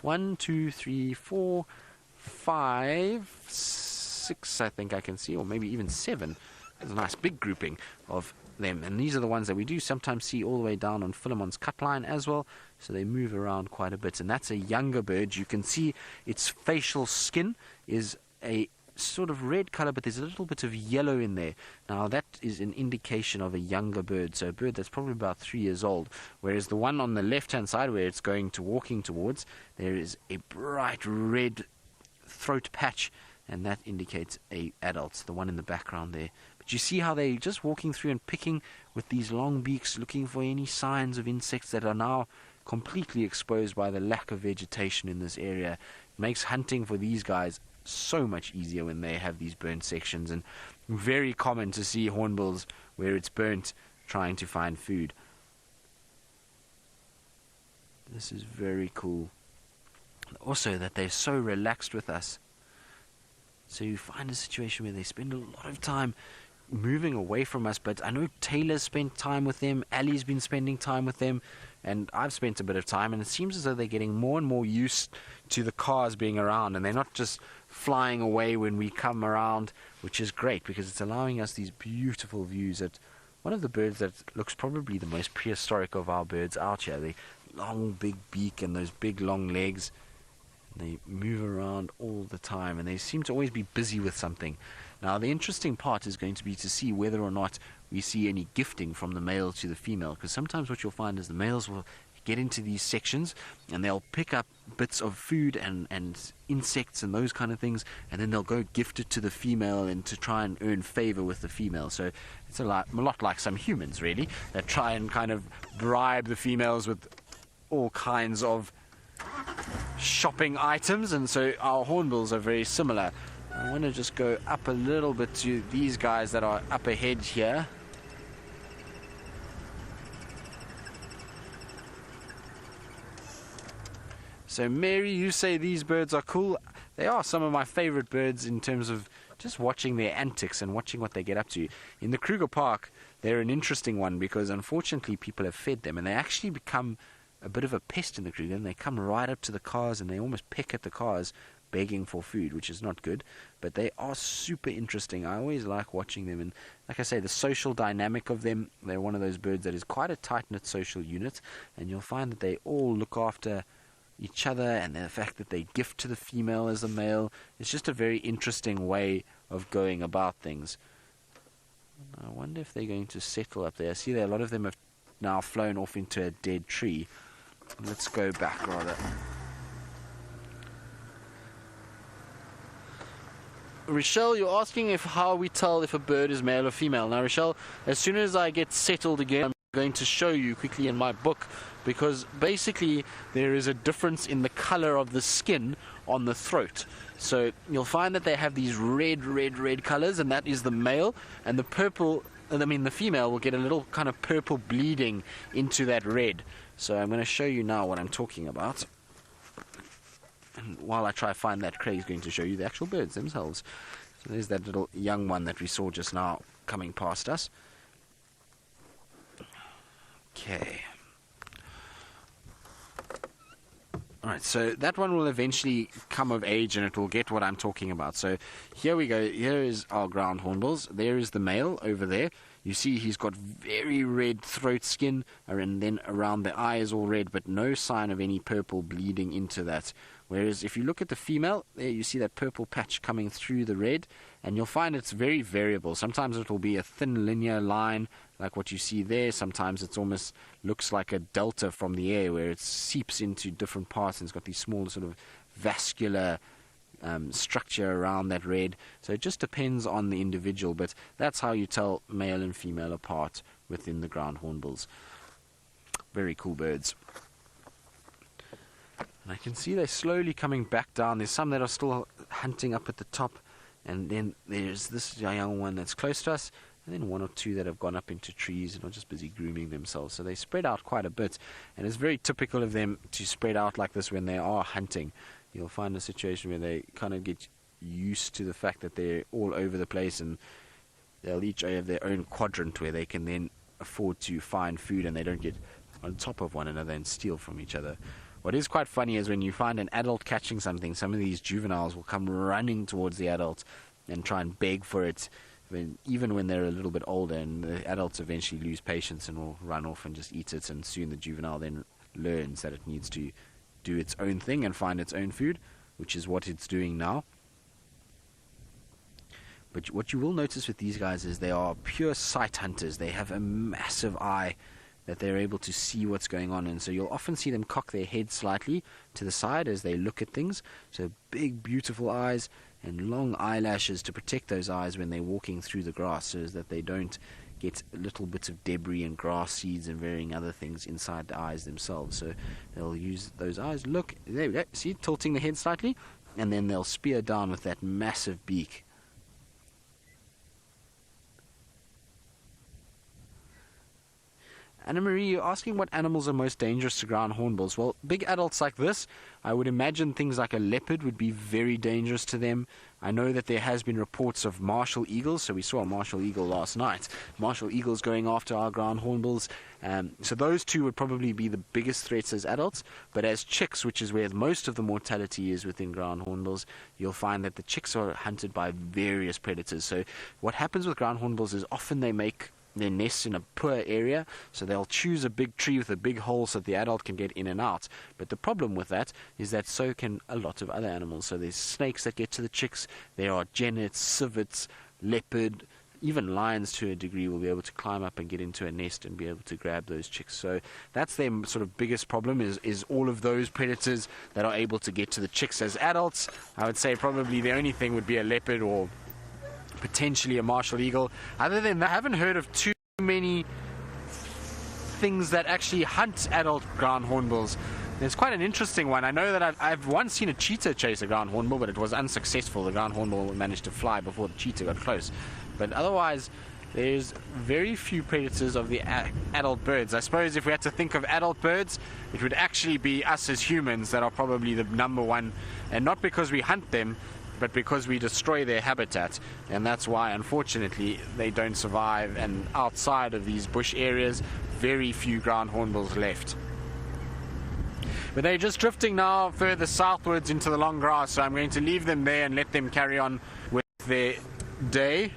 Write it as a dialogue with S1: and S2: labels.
S1: 1, 2, 3, 4, 5, 6, I think I can see, or maybe even 7. There's a nice big grouping of them, and these are the ones that we do sometimes see all the way down on Philemon's cut line as well, so they move around quite a bit. And that's a younger bird. You can see its facial skin is a sort of red color, but there's a little bit of yellow in there. Now that is an indication of a younger bird, so a bird that's probably about 3 years old, whereas the one on the left hand side where it's walking towards, there is a bright red throat patch, and that indicates a adult, the one in the background there. But you see how they're just walking through and picking with these long beaks, looking for any signs of insects that are now completely exposed by the lack of vegetation in this area. It makes hunting for these guys so much easier when they have these burnt sections, and very common to see hornbills where it's burnt trying to find food. This is very cool. Also that they're so relaxed with us. So you find a situation where they spend a lot of time moving away from us, but I know Taylor's spent time with them, Ali's been spending time with them, and I've spent a bit of time, and it seems as though they're getting more and more used to the cars being around, and they're not just flying away when we come around, which is great because it's allowing us these beautiful views at one of the birds that looks probably the most prehistoric of our birds out here. The long big beak and those big long legs. They move around all the time, and they seem to always be busy with something. Now, the interesting part is going to be to see whether or not we see any gifting from the male to the female, because sometimes what you'll find is the males will get into these sections and they'll pick up bits of food and insects and those kind of things, and then they'll go gift it to the female and to try and earn favor with the female. So it's a lot like some humans, really, that try and kind of bribe the females with all kinds of shopping items, and so our hornbills are very similar. I want to just go up a little bit to these guys that are up ahead here. So Mary, you say these birds are cool. They are some of my favorite birds in terms of just watching their antics and watching what they get up to. In the Kruger Park, they're an interesting one because unfortunately people have fed them, and they actually become a bit of a pest in the Kruger, and they come right up to the cars and they almost peck at the cars begging for food, which is not good, but they are super interesting. I always like watching them, and like I say, the social dynamic of them, they're one of those birds that is quite a tight-knit social unit, and you'll find that they all look after each other, and the fact that they gift to the female as the male is just a very interesting way of going about things. I wonder if they're going to settle up there. I see that a lot of them have now flown off into a dead tree. Let's go back rather. Rochelle, you're asking how we tell if a bird is male or female. Now, Rochelle, as soon as I get settled again, I'm going to show you quickly in my book, because basically there is a difference in the color of the skin on the throat. So you'll find that they have these red colors, and that is the male, and the purple, the female will get a little kind of purple bleeding into that red. So I'm going to show you now what I'm talking about. And while I try to find that, Craig's going to show you the actual birds themselves. So there's that little young one that we saw just now coming past us. Okay. Alright, so that one will eventually come of age and it will get what I'm talking about. So here we go. Here is our ground hornbills. There is the male over there. You see he's got very red throat skin, and then around the eye is all red, but no sign of any purple bleeding into that. Whereas if you look at the female, there you see that purple patch coming through the red, and you'll find it's very variable. Sometimes it will be a thin linear line like what you see there. Sometimes it almost looks like a delta from the air where it seeps into different parts, and it's got these small sort of vascular structure around that red. So it just depends on the individual, but that's how you tell male and female apart within the ground hornbills. Very cool birds. And I can see they're slowly coming back down. There's some that are still hunting up at the top, and then there's this young one that's close to us, and then one or two that have gone up into trees and are just busy grooming themselves. So they spread out quite a bit, and it's very typical of them to spread out like this when they are hunting. You'll find a situation where they kind of get used to the fact that they're all over the place, and they'll each have their own quadrant where they can then afford to find food, and they don't get on top of one another and steal from each other. what is quite funny is when you find an adult catching something, some of these juveniles will come running towards the adult and try and beg for it, even when they're a little bit older, and the adults eventually lose patience and will run off and just eat it, and soon the juvenile then learns that it needs to do its own thing and find its own food, which is what it's doing now. But what you will notice with these guys is they are pure sight hunters. They have a massive eye that they're able to see what's going on, and so you'll often see them cock their head slightly to the side as they look at things. So big, beautiful eyes and long eyelashes to protect those eyes when they're walking through the grass, so that they don't get little bits of debris and grass seeds and varying other things inside the eyes themselves. So they'll use those eyes. Look, there we go. See, tilting the head slightly, and then they'll spear down with that massive beak. Anna Marie, you're asking what animals are most dangerous to ground hornbills. Well, big adults like this, I would imagine things like a leopard would be very dangerous to them. I know that there has been reports of martial eagles, so we saw a martial eagle last night. Martial eagles going after our ground hornbills. So those two would probably be the biggest threats as adults. But as chicks, which is where most of the mortality is within ground hornbills, you'll find that the chicks are hunted by various predators. So what happens with ground hornbills is often they make their nests in a poor area, so they'll choose a big tree with a big hole so that the adult can get in and out. But the problem with that is that so can a lot of other animals. So there's snakes that get to the chicks, there are genets, civets, leopard, even lions to a degree will be able to climb up and get into a nest and be able to grab those chicks. So that's their sort of biggest problem, is all of those predators that are able to get to the chicks as adults. I would say probably the only thing would be a leopard or potentially a martial eagle. Other than that, I haven't heard of too many things that actually hunt adult ground hornbills. There's quite an interesting one. I know that I've once seen a cheetah chase a ground hornbill, but it was unsuccessful. The ground hornbill managed to fly before the cheetah got close. But otherwise, there's very few predators of the adult birds. I suppose if we had to think of adult birds, it would actually be us as humans that are probably the number one, and not because we hunt them, but because we destroy their habitat, and that's why unfortunately they don't survive. And outside of these bush areas, very few ground hornbills left. But they're just drifting now further southwards into the long grass, so I'm going to leave them there and let them carry on with their day.